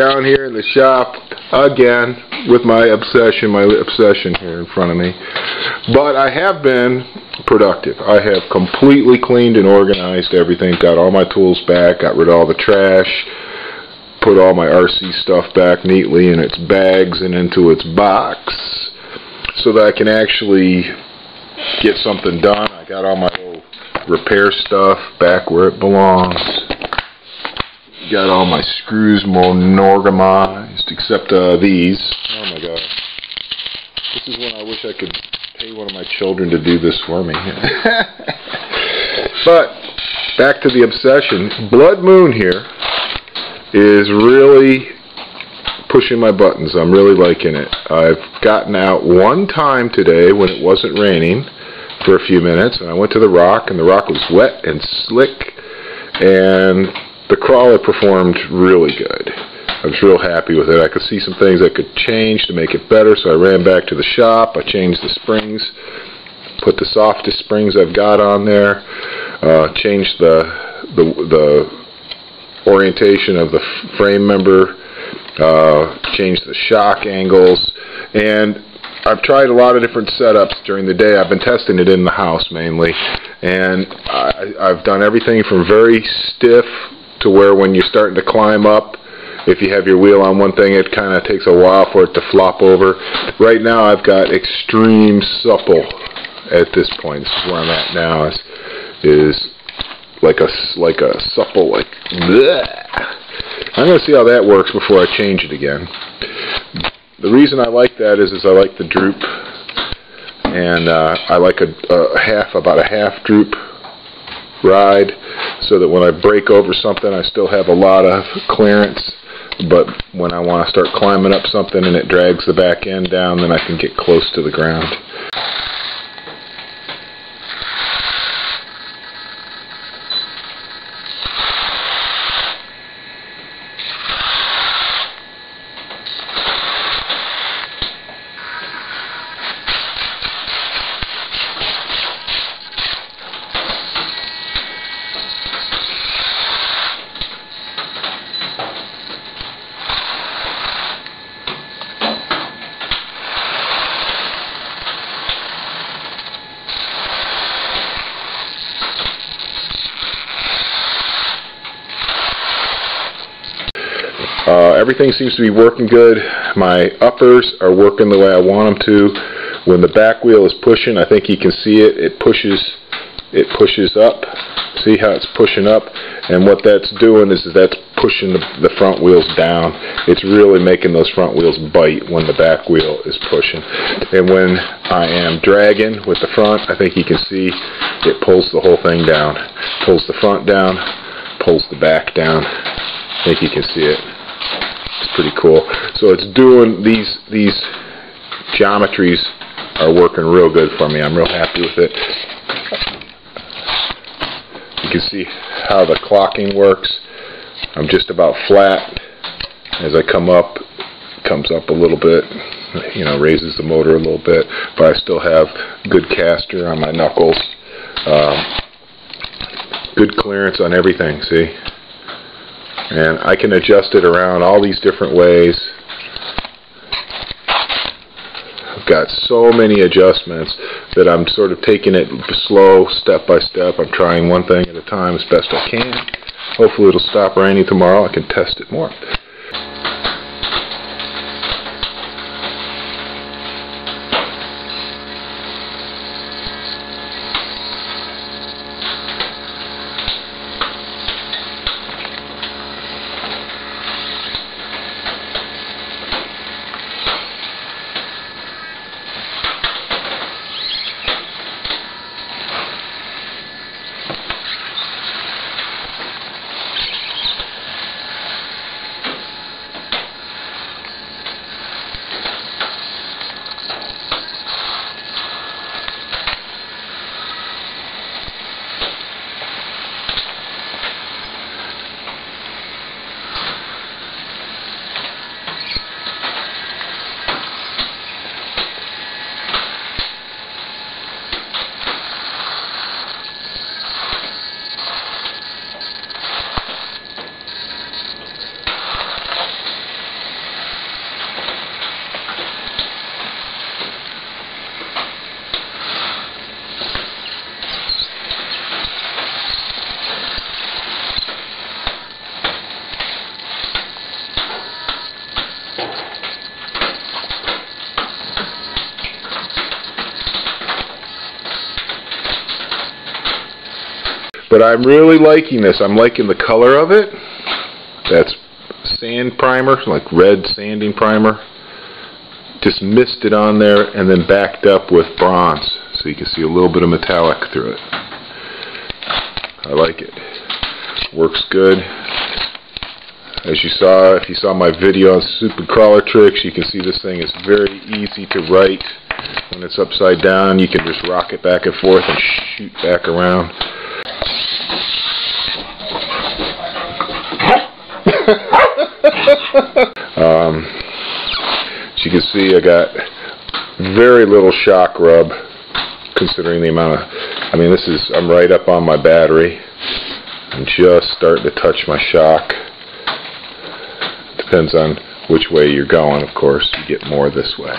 down here in the shop again with my obsession here in front of me. But I have been productive. I have completely cleaned and organized everything, got all my tools back, got rid of all the trash, put all my RC stuff back neatly in its bags and into its box so that I can actually get something done. I got all my little repair stuff back where it belongs. Got all my screws monogamized, except these. Oh my god. This is when I wish I could pay one of my children to do this for me. But, back to the obsession. Blood Moon here is really pushing my buttons. I'm really liking it. I've gotten out one time today when it wasn't raining for a few minutes, and I went to the rock, and the rock was wet and slick, and the crawler performed really good. I was real happy with it. I could see some things I could change to make it better, so I ran back to the shop. I changed the springs, put the softest springs I've got on there, changed the orientation of the frame member, changed the shock angles, and I've tried a lot of different setups during the day. I've been testing it in the house mainly, and I've done everything from very stiff to where when you're starting to climb up, if you have your wheel on one thing, it kind of takes a while for it to flop over. Right now I've got extreme supple at this point. This is where I'm at now, is like a supple, like bleh. I'm going to see how that works before I change it again. The reason I like that is I like the droop, and I like about a half droop ride, so that when I break over something I still have a lot of clearance, but when I want to start climbing up something and it drags the back end down, then I can get close to the ground. Everything seems to be working good. My uppers are working the way I want them to. When the back wheel is pushing, I think you can see it. It pushes up. See how it's pushing up? And what that's doing is that's pushing the front wheels down. It's really making those front wheels bite when the back wheel is pushing. And when I am dragging with the front, I think you can see it pulls the whole thing down. Pulls the front down, pulls the back down. I think you can see it. It's pretty cool. So it's doing these geometries are working real good for me. I'm real happy with it. You can see how the clocking works. I'm just about flat. As I come up, it comes up a little bit, you know, raises the motor a little bit, but I still have good caster on my knuckles. Good clearance on everything, see? And I can adjust it around all these different ways. I've got so many adjustments that I'm sort of taking it slow, step by step. I'm trying one thing at a time as best I can. Hopefully it'll stop raining tomorrow. I can test it more. But I'm really liking this. I'm liking the color of it. That's sand primer, like red sanding primer. Just missed it on there and then backed up with bronze, so you can see a little bit of metallic through it. I like it. Works good. As you saw, if you saw my video on stupid crawler tricks, you can see this thing is very easy to right. When it's upside down, you can just rock it back and forth and shoot back around. As you can see, I got very little shock rub, considering the amount of, I'm right up on my battery. I'm just starting to touch my shock. Depends on which way you're going, of course. You get more this way,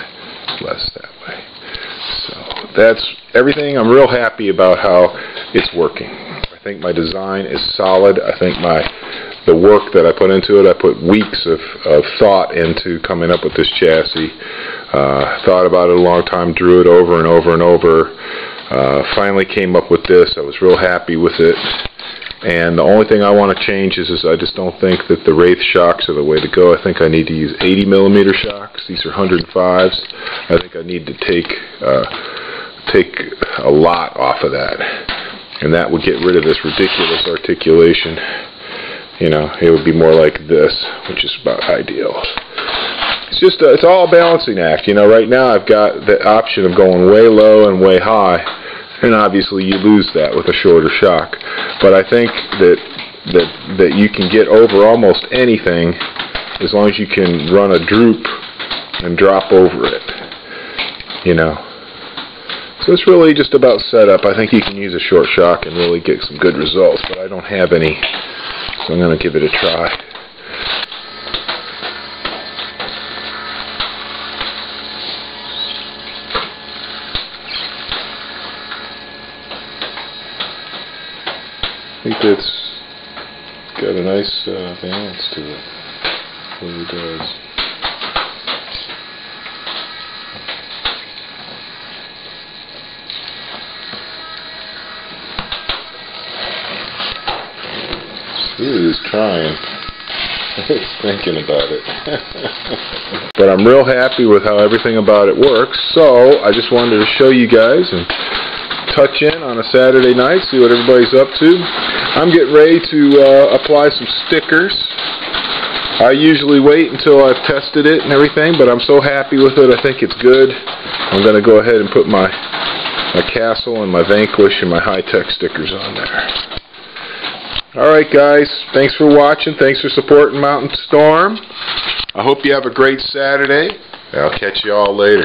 less that way. So that's everything. I'm real happy about how it's working. I think my design is solid. I think the work that I put into it, I put weeks of thought into coming up with this chassis. Thought about it a long time, drew it over and over and over. Finally came up with this. I was real happy with it. And the only thing I want to change is I just don't think that the Wraith shocks are the way to go. I think I need to use 80mm shocks. These are 105s. I think I need to take a lot off of that. And that would get rid of this ridiculous articulation. You know, it would be more like this, which is about ideal. It's all a balancing act. You know, right now I've got the option of going way low and way high. And obviously you lose that with a shorter shock. But I think that you can get over almost anything as long as you can run a droop and drop over it. You know. So it's really just about setup. I think you can use a short shock and really get some good results, but I don't have any, so I'm going to give it a try. I think that's got a nice balance to it. It really does. Really is trying. It's thinking about it. But I'm real happy with how everything about it works. So I just wanted to show you guys and touch in on a Saturday night, see what everybody's up to. I'm getting ready to apply some stickers. I usually wait until I've tested it and everything, but I'm so happy with it. I think it's good. I'm going to go ahead and put my Castle and my Vanquish and my high-tech stickers on there. Alright guys, thanks for watching. Thanks for supporting Mountain Storm. I hope you have a great Saturday. I'll catch you all later.